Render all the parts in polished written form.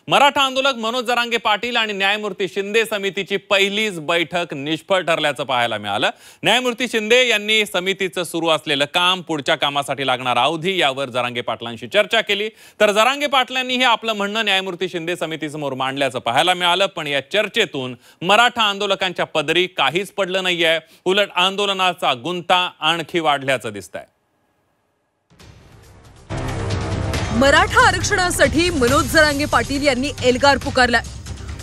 मराठा आंदोलक मनोज जरांगे पाटील आणि न्यायमूर्ती शिंदे समितीची पहिलीच बैठक निष्फळ ठरल्याचं पाहायला मिळालं। न्यायमूर्ती शिंदे यांनी समितीचं सुरू असलेलं काम, पुढच्या कामासाठी लागणारा अवधी यावर जरांगे पाटलांशी चर्चा केली। तर जरांगे पाटलांनी हे आपलं म्हणणं न्यायमूर्ती शिंदे समितीसमोर मांडल्याचं पाहायला मिळालं। पण या चर्चेतून मराठा आंदोलकांच्या पदरी काहीच पडलं नाहीये, उलट आंदोलनाचा गुंता आणखी वाढल्याचं दिसतंय। मराठा आरक्षणासाठी मनोज जरांगे पाटील यांनी एल्गार पुकारलाय।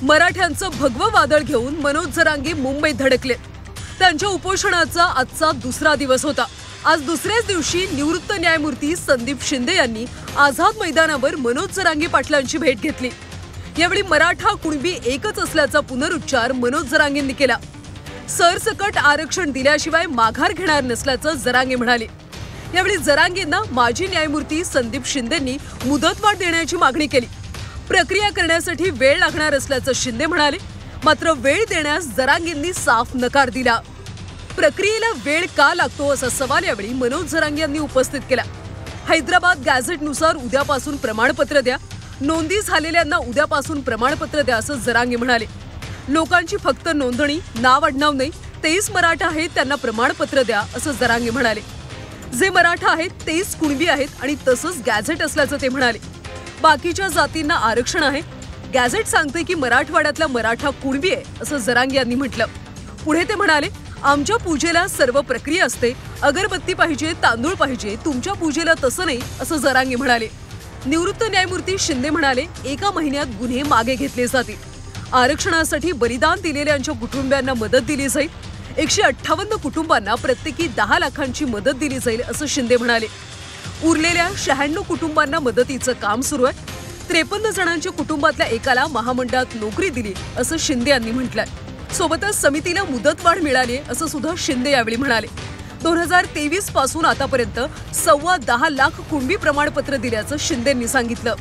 मराठ्यांचं भगवं वादळ घेऊन मनोज जरांगे मुंबईत धडकले। त्यांच्या उपोषणाचा आजचा दुसरा दिवस होता। आज दुसऱ्याच दिवशी निवृत्त न्यायमूर्ती संदीप शिंदे यांनी आझाद मैदानावर मनोज जरांगे पाटलांची भेट घेतली। यावेळी मराठा कुणबी एकच असल्याचा पुनरुच्चार मनोज जरांगेंनी केला। सरसकट आरक्षण दिल्याशिवाय माघार घेणार नसल्याचं जरांगे म्हणाले। यावेळी जरांगेंना माजी न्यायमूर्ती संदीप शिंदेंनी मुदतवाढ देण्याची मागणी केली। प्रक्रिया करण्यासाठी वेळ लागणार असल्याचं शिंदे म्हणाले, मात्र वेळ देण्यास जरांगेंनी साफ नकार दिला। प्रक्रियेला वेळ का लागतो असा सवाल यावेळी मनोज जरांगे यांनी उपस्थित केला। हैदराबाद गॅझेटनुसार उद्यापासून प्रमाणपत्र द्या, नोंदी झालेल्यांना उद्यापासून प्रमाणपत्र द्या असं जरांगे म्हणाले। लोकांची फक्त नोंदणी, नाव आडनाव नाही, तेच मराठा आहेत त्यांना प्रमाणपत्र द्या असं जरांगे म्हणाले। जे मराठा आहेत तेच कुणबी आहेत आणि तसंच गॅझेट असल्याचं ते म्हणाले। बाकीच्या जातींना आरक्षण आहे, गॅझेट सांगते की मराठवाड्यातला मराठा कुणबी आहे असं जरांगे यांनी म्हटलं। पुढे ते म्हणाले, आमच्या पूजेला सर्व प्रक्रिया असते, अगरबत्ती पाहिजे, तांदूळ पाहिजे, तुमच्या पूजेला तसं नाही असं जरांगे म्हणाले। निवृत्त न्यायमूर्ती शिंदे म्हणाले, 1 महिन्यात गुन्हे मागे घेतले जातील। आरक्षणासाठी बलिदान दिलेल्यांच्या कुटुंबियांना मदत दिली जाईल। 158 कुटुंबांना प्रत्येकी 10 लाखांची मदत दिली जाईल असं शिंदे म्हणाले। उरलेल्या 96 कुटुंबांना मदतीचं काम सुरू आहे। 53 जणांच्या कुटुंबातल्या एकाला महामंडळात नोकरी दिली असं शिंदे यांनी म्हटलंय। सोबतच समितीला मुदतवाढ मिळाली असं सुद्धा शिंदे यावेळी म्हणाले। 2023 पासून आतापर्यंत 10.25 लाख कुणबी प्रमाणपत्र दिल्याचं शिंदेंनी सांगितलं।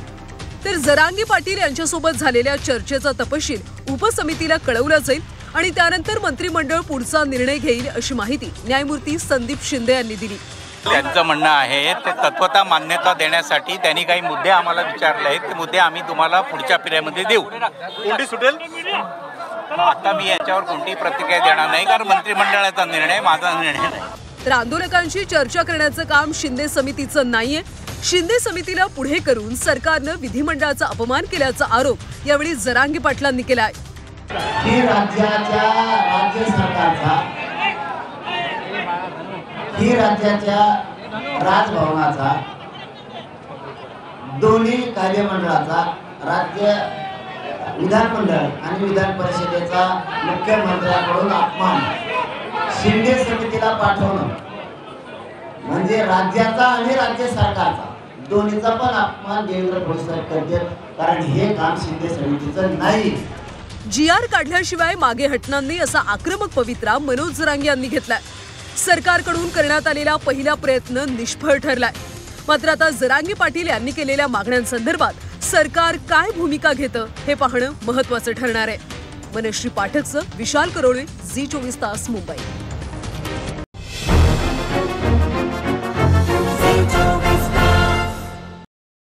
तर जरांगे पाटील यांच्यासोबत झालेल्या चर्चेचा तपशील उपसमितीला कळवला जाईल आणि त्यानंतर मंत्रिमंडळ पुढचा निर्णय घेईल अशी माहिती न्यायमूर्ती संदीप शिंदे यांनी दिली। त्यांचं म्हणणं आहे ते तत्वता मान्यता देण्यासाठी त्यांनी काही मुद्दे आम्हाला विचारले आहेत, ते मुद्दे आम्ही तुम्हाला पुढच्या पिढ्यामध्ये देऊ। कोणती सुटेल आता मी याच्यावर कोणती प्रतिक्रिया देणार नाही, कारण मंत्रिमंडळाचा निर्णय माझा निर्णय नाही। तर आंदोलकांशी चर्चा करण्याचं काम शिंदे समितीचं नाहीये। शिंदे समितीला पुढे करून सरकारनं विधिमंडळाचा अपमान केल्याचा आरोप यावेळी जरांगे पाटलांनी केला आहे। ही राज्य सरकारचा, ही राज्याच्या राजभवनाचा, दोन्ही कायदेमंडळाचा, राज्य विधानमंडळ आणि विधान परिषदेचा मुख्यमंत्र्यांकडून अपमान शिंदे समितीला पाठवणं म्हणजे राज्याचा आणि राज्य सरकारचा दोन्हीचा पण अपमान देवेंद्र फडणवीस करतात, कारण हे काम शिंदे समितीचं नाही। GR काढल्याशिवाय मागे हटणार नाही असा आक्रमक पवित्रा मनोज जरांगे यांनी घेतलाय। सरकारकडून करण्यात आलेला पहिला प्रयत्न निष्फळ ठरलाय। मात्र आता जरांगे पाटील यांनी केलेल्या मागण्यांसंदर्भात सरकार काय भूमिका घेतं हे पाहणं महत्त्वाचं ठरणार आहे। मनश्री पाठकसह विशाल करोळे, झी 24 तास, मुंबई।